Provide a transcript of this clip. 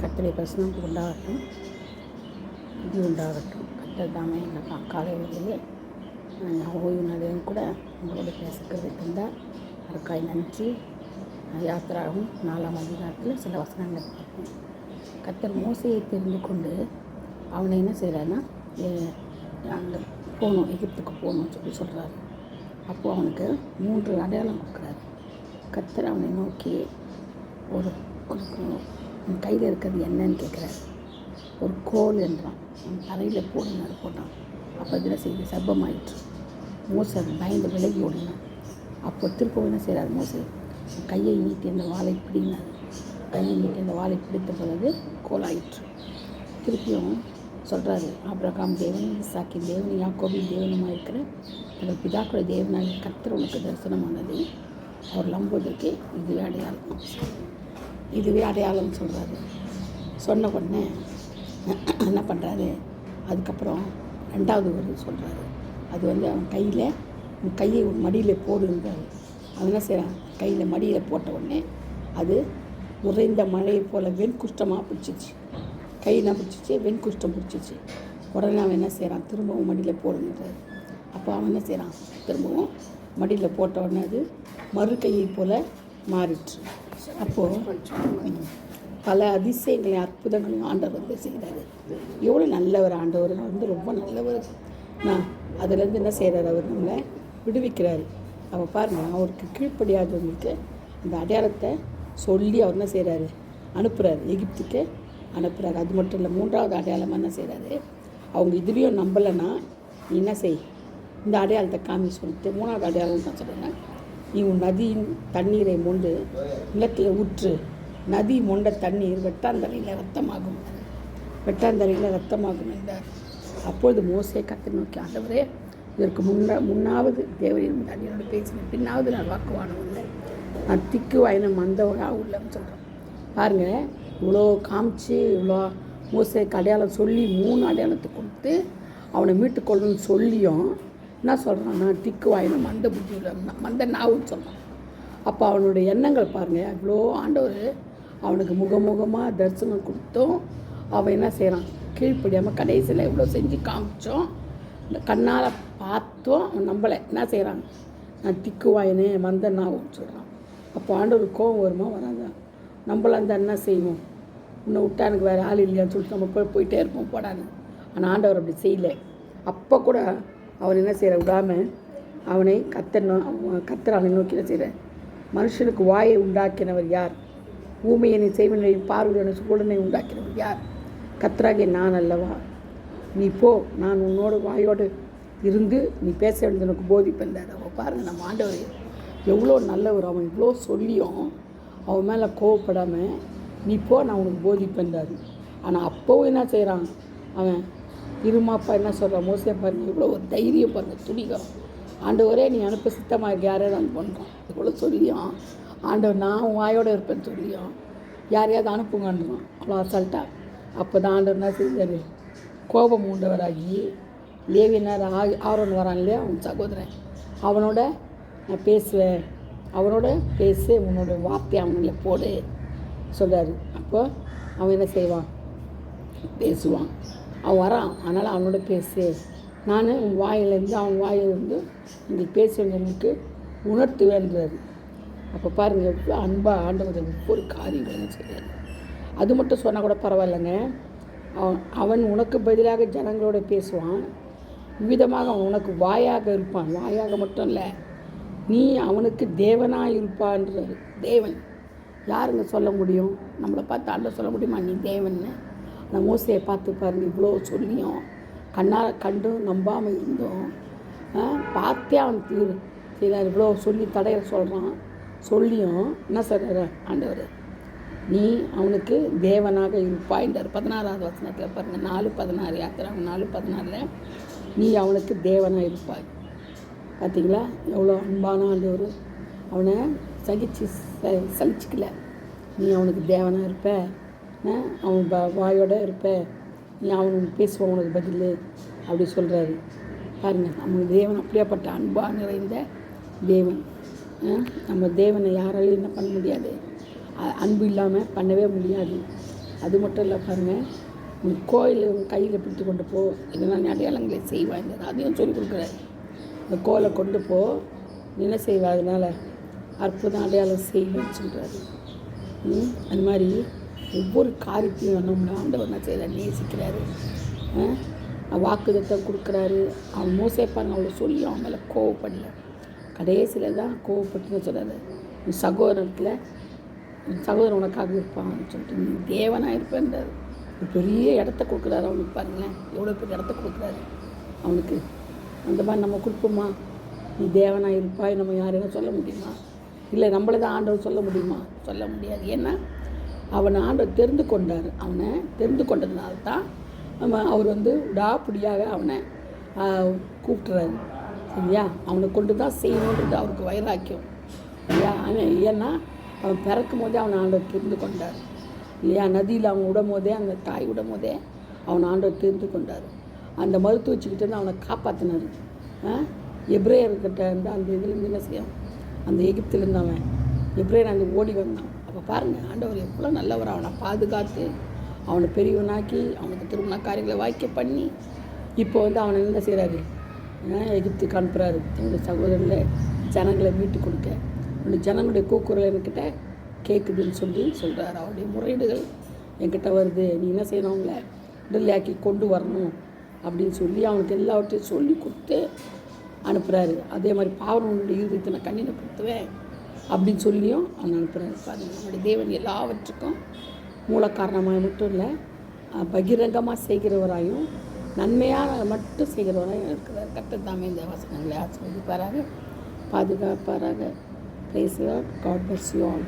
கர்த்தருடைய பிரசனம் உண்டாகட்டும், இது உண்டாகட்டும். கர்த்தர் தாமே இந்த காலை வேளையிலே நான் ஓய்வு நாளையும் கூட உங்களோட பேசுகிறது தந்தார். அதுக்காய் நன்றி. யாத்திராகவும் 4ஆம் அதிகாரத்தில் சில வசனங்களை பார்ப்போம். கர்த்தர் மோசையை தெரிந்து கொண்டு அவனை என்ன செய்கிறாருன்னா, அங்கே போகணும், எகிப்துக்கு போகணும்னு சொல்கிறாரு. அப்போது அவனுக்கு 3 அடையாளம் கொடுக்குறாரு. கர்த்தர் அவனை நோக்கி ஒரு உன் கையில் இருக்கிறது என்னன்னு கேட்குறாரு. ஒரு கோல் என்றான். அவன் தரையில் போடுனார் போட்டான். அப்போ இதில் செய்து சர்ப்பமாயிற்று. மோசை பயந்து விலகி ஓடினான். அப்போ திருப்பவும் என்ன செய்கிறார் மோசை, கையை நீட்டி அந்த வாளை பிடினார். கையை நீட்டி அந்த வாளை பிடித்த பிறகு கோலாயிற்று. திருப்பியும் சொல்கிறாரு, ஆபிரகாம் தேவன், ஈசாக்கின் தேவன், யாக்கோபின் தேவனுமாக இருக்கிற எங்கள் பிதாக்களுடைய தேவனாக கர்த்தர் உனக்கு தரிசனமானது. அவர் நம்புவதற்கு இதுவே அடையாளம்னு சொல்கிறாரு. சொன்ன உடனே என்ன பண்ணுறாரு, அதுக்கப்புறம் 2வது ஒரு சொல்கிறாரு. அது அவன் கையை மடியில் போடுன்றார். அவன் என்ன செய்கிறான், கையில் மடியில் போட்ட உடனே அது உறைந்த மழையை போல் வெண்குஷ்டமாக பிடிச்சிச்சு. கை என்ன பிடிச்சிச்சு, வெண்குஷ்டம் பிடிச்சிச்சு. உடனே அவன் என்ன செய்கிறான், திரும்பவும் மடியில் போடுன்றார். அப்போ அவன் என்ன செய்கிறான், திரும்பவும் மடியில் போட்ட உடனே அது மறு கையை போல் மாறிடுச்சு. அப்போது பல அதிசயங்களையும் அற்புதங்களையும் ஆண்டவர் செய்கிறாரு. எவ்வளோ நல்லவர் ஆண்டவர், ரொம்ப நல்லவர். நான் அதுலேருந்து என்ன செய்கிறார், அவர் நம்மளை விடுவிக்கிறார். அவள் பாருங்கள், அவருக்கு கீழ்ப்படியாதவங்களுக்கு இந்த அடையாளத்தை சொல்லி அவர் என்ன செய்கிறாரு, அனுப்புகிறார், எகிப்துக்கு அனுப்புகிறார். அது மட்டும் இல்லை, 3வது அடையாளமாக என்ன செய்கிறாரு, அவங்க இதுலேயும் நம்பலைன்னா நீ என்ன செய், இந்த அடையாளத்தை காமி சொல்லிட்டு 3வது அடையாளம் தான் சொல்கிறேன். நீ உன் நதியின் தண்ணீரை மொண்டு நிலத்தில் ஊற்று. நதி மொண்ட தண்ணீர் வெட்டாந்தரையில் ரத்தமாகும் என்றார். அப்பொழுது மோசே கர்த்தரை நோக்கி, ஆண்டவரே, இதற்கு முன்னாவது தேவரின் தண்ணீரோடு பேசினேன், பின்னாவது நான் வாக்குவானம் இல்லை, நான் திக்கு வாயினம் மந்தவனாக உள்ளன்னு சொல்கிறேன். பாருங்கள், இவ்வளோ காமிச்சு இவ்வளோ மோசேக்கு அடையாளம் சொல்லி 3 அடையாளத்தை கொடுத்து அவனை மீட்டுக்கொள்ளணும்னு சொல்லியும் என்ன சொல்கிறான், நான் திக்கு வாயினம் மந்த புத்தி மந்த நாவுன்னு சொல்கிறான். அப்போ அவனுடைய எண்ணங்கள் பாருங்கள், அவ்வளோ ஆண்டவர் அவனுக்கு முகமுகமாக தரிசனம் கொடுத்தோம். அவன் என்ன செய்கிறான், கீழ்ப்படியாமல் கடைசியில் எவ்வளோ செஞ்சு காமிச்சோம், இந்த கண்ணால் பார்த்தோம், அவன் நம்பலை. என்ன செய்கிறான், நான் திக்குவாயினே மந்த நாவுன்னு சொல்கிறான். அப்போ ஆண்டவர் கோபம் வருமா வராதா, நம்மளாம் இருந்தால் என்ன செய்வோம், உன்னை விட்டா எனக்கு வேறு ஆள் இல்லையான்னு சொல்லிட்டு நம்ம போயிட்டே இருப்போம் போடான்னு. ஆனால் ஆண்டவர் அப்படி செய்யலை. அப்போ கூட அவன் என்ன செய்கிற, விடாமல் அவனை கர்த்தர் அவனை நோக்கி என்ன செய்கிற, மனுஷனுக்கு வாயை உண்டாக்கினவர் யார், ஊமையனை செய்வனையும் பார்வையான சூழனை உண்டாக்கினவர் யார், கர்த்தராகிய நான் அல்லவா. நீ போ, நான் உன்னோட வாயோடு இருந்து நீ பேச வேண்டியது எனக்கு போதிப்பேன்டார். அவன் பாருங்கள், நம்ம ஆண்டவர் எவ்வளோ நல்லவர். அவன் இவ்வளோ சொல்லியும் அவன் மேலே கோவப்படாமல் நீ போ, நான் உனக்கு போதிப்பேன்டார். ஆனால் அப்போவும் என்ன செய்கிறான் அவன், இருமாப்பா என்ன சொல்கிறான், மோசே பாருங்கள், இவ்வளோ ஒரு தைரியம் பாருங்கள், துணிகம். ஆண்டவரே நீ அனுப்ப சித்தமாக யாரையாவது அனுப்புன்றோம். இவ்வளோ சொல்லியும் ஆண்டவர் நான் வாயோடு இருப்பேன்னு சொல்லியும் யாரையாவது அனுப்புங்கன்றான், அவ்வளோ அசால்ட்டாக. அப்போ தான் ஆண்டவர் என்ன செஞ்சார், கோபம் உண்டவராகி லேவியனார் ஆரோன் வரான் இல்லையா, அவன் சகோதரன், அவனோட நான் பேசுவேன், அவனோட பேசு, உன்னோட வார்த்தை அவனில் போடு சொல்கிறாரு. அப்போ அவன் என்ன செய்வான், பேசுவான். அவன் வரான், அதனால் அவனோட பேசு, நான் உன் வாயிலேருந்து அவன் வாயிலிருந்து இங்கே பேசுவவங்களுக்கு உணர்த்துவேன்றாரு. அப்போ பாருங்கள், எவ்வளோ அன்பாக ஆண்டவர் ஒவ்வொரு காரியங்களும் செய்கிறாரு. அது மட்டும் சொன்னால் கூட பரவாயில்லைங்க, அவன் உனக்கு பதிலாக ஜனங்களோட பேசுவான். இவ்விதமாக அவன் உனக்கு வாயாக இருப்பான். வாயாக மட்டும் இல்லை, நீ அவனுக்கு தேவனாக இருப்பான்றாரு. தேவன் யாருங்க சொல்ல முடியும், நம்மளை பார்த்து ஆண்டவர் சொல்ல முடியுமா நீ தேவன்னு? நான் மோசையை பார்த்து பாருங்கள், இவ்வளோ சொல்லியும் கண்ணால் கண்டும் நம்பாமல் இருந்தோம். பார்த்தே அவன் செய்கிறார். இவ்வளோ சொல்லி தடையை சொல்கிறான், சொல்லியும் என்ன சொல்கிறார் ஆண்டவர், நீ அவனுக்கு தேவனாக இருப்பாய்ன்றார். 16வது வசனத்தில் பாருங்கள், 4:16 யாத்திரை 4:16 நீ அவனுக்கு தேவனாக இருப்பாய். பார்த்தீங்களா, எவ்வளோ அன்பான ஆண்டவர். அவனை சகிச்சிக்கல. நீ அவனுக்கு தேவனாக இருப்ப, அவன் வாயோடு இருப்ப, நீ அவனுக்கு பேசுவான் உனக்கு பதில் அப்படி சொல்கிறாரு. பாருங்கள், நம்ம தேவன் அப்படியாப்பட்ட அன்பாக நிறைந்த தேவன். நம்ம தேவனை யாராலையும் என்ன பண்ண முடியாது, அன்பு இல்லாமல் பண்ணவே முடியாது. அது மட்டும் இல்லை பாருங்கள், நீ கோயில் கையில் பிடித்து கொண்டு போ, இதெல்லாம் அடையாளங்களை செய்வாங்க, அதையும் சொல்லிக் கொடுக்குறாரு. இந்த கோலை கொண்டு போ, என்ன செய்வா, அதனால் அற்புதம் அடையாளம் செய்வேன்னு சொல்கிறாரு. அது மாதிரி ஒவ்வொரு காரியத்தையும் நம்ம ஆண்டவர் என்ன செய்கிறார், நேசிக்கிறாரு. வாக்குதத்தம் கொடுக்குறாரு. அவன் மோசேப்பாங்க அவளை சொல்லி அவன் மேலே கோவப்படல. கடைசியில் தான் கோவப்பட்டுன்னு சொல்கிறாரு, நீ சகோதரன் உனக்காக இருப்பான்னு சொல்லிட்டு நீ தேவனாக இருப்பேன்றார். ஒரு பெரிய இடத்த கொடுக்குறாரு அவனுக்கு. பாருங்களேன் எவ்வளோ பெரிய இடத்த கொடுக்குறாரு அவனுக்கு. அந்த மாதிரி நம்ம கொடுப்போமா? நீ தேவனாக இருப்பாய் நம்ம யாரையும் சொல்ல முடியுமா? இல்லை நம்மளை தான் ஆண்டவர் சொல்ல முடியுமா? சொல்ல முடியாது. ஏன்னா அவனை ஆண்டவர் தெரிந்து கொண்டார். அவனை தெரிந்து கொண்டதுனால தான் அவர் விடாப்பிடியாக அவனை கூப்பிட்டுறாரு. சரியா? அவனை கொண்டு தான் செய்யணுன்றது அவருக்கு வைராக்கியம் இல்லையா? ஏன்னா அவன் பிறக்கும் போதே அவனை ஆண்டவர் தெரிந்து கொண்டார் இல்லையா? நதியில் அவன் விடும் போதே, அந்த தாய் விடும் போதே அவனை ஆண்டவர் தெரிந்து கொண்டார். அந்த மருத்துவ வச்சுக்கிட்டு அவனை காப்பாற்றினார். எப்ரேயர்கிட்ட இருந்து அந்த இதுலேருந்து என்ன செய்யும், அந்த எகிப்திலேருந்து அவன் எப்ரேயர் அந்த ஓடி வந்தான். அப்போ பாருங்கள், ஆண்டவர் எவ்வளோ நல்லவர். அவனை பாதுகாத்து அவனை பெரியவனாக்கி அவனுக்கு திருமண காரியங்களை வாய்க்க பண்ணி இப்போ அவனை என்ன செய்கிறாரு, எகிப்துக்கு அனுப்புகிறாரு. என்னுடைய சகோதரர்களை ஜனங்களை மீட்டு கொடுக்க, என்னுடைய ஜனங்களுடைய கூக்குரல் என்கிட்ட கேட்குதுன்னு சொல்கிறார். அவருடைய முறையீடுகள் என்கிட்ட வருது, நீ என்ன செய்யணும், அவங்கள விடுதலையாக்கி கொண்டு வரணும் அப்படின்னு சொல்லி அவனுக்கு எல்லாவற்றையும் சொல்லி கொடுத்து அனுப்புகிறாரு. அதே மாதிரி பாவனுடைய இருதயத்தை நான் கண்ணினப்படுத்துவேன் அப்படின்னு சொல்லியும் அவன் அனுப்புகிறாரு. பாருங்கள், நம்முடைய தேவன் எல்லாவற்றுக்கும் மூல காரணமாக மட்டும் இல்லை, பகிரங்கமாக செய்கிறவராயும் நன்மையாக மட்டும் செய்கிறவராயும் இருக்கிறார். கர்த்தர் தாமே இந்த வசனங்களை ஆசீர்வதிப்பாராக, பாதுகாப்பாராக. Praise the Lord. God bless you all.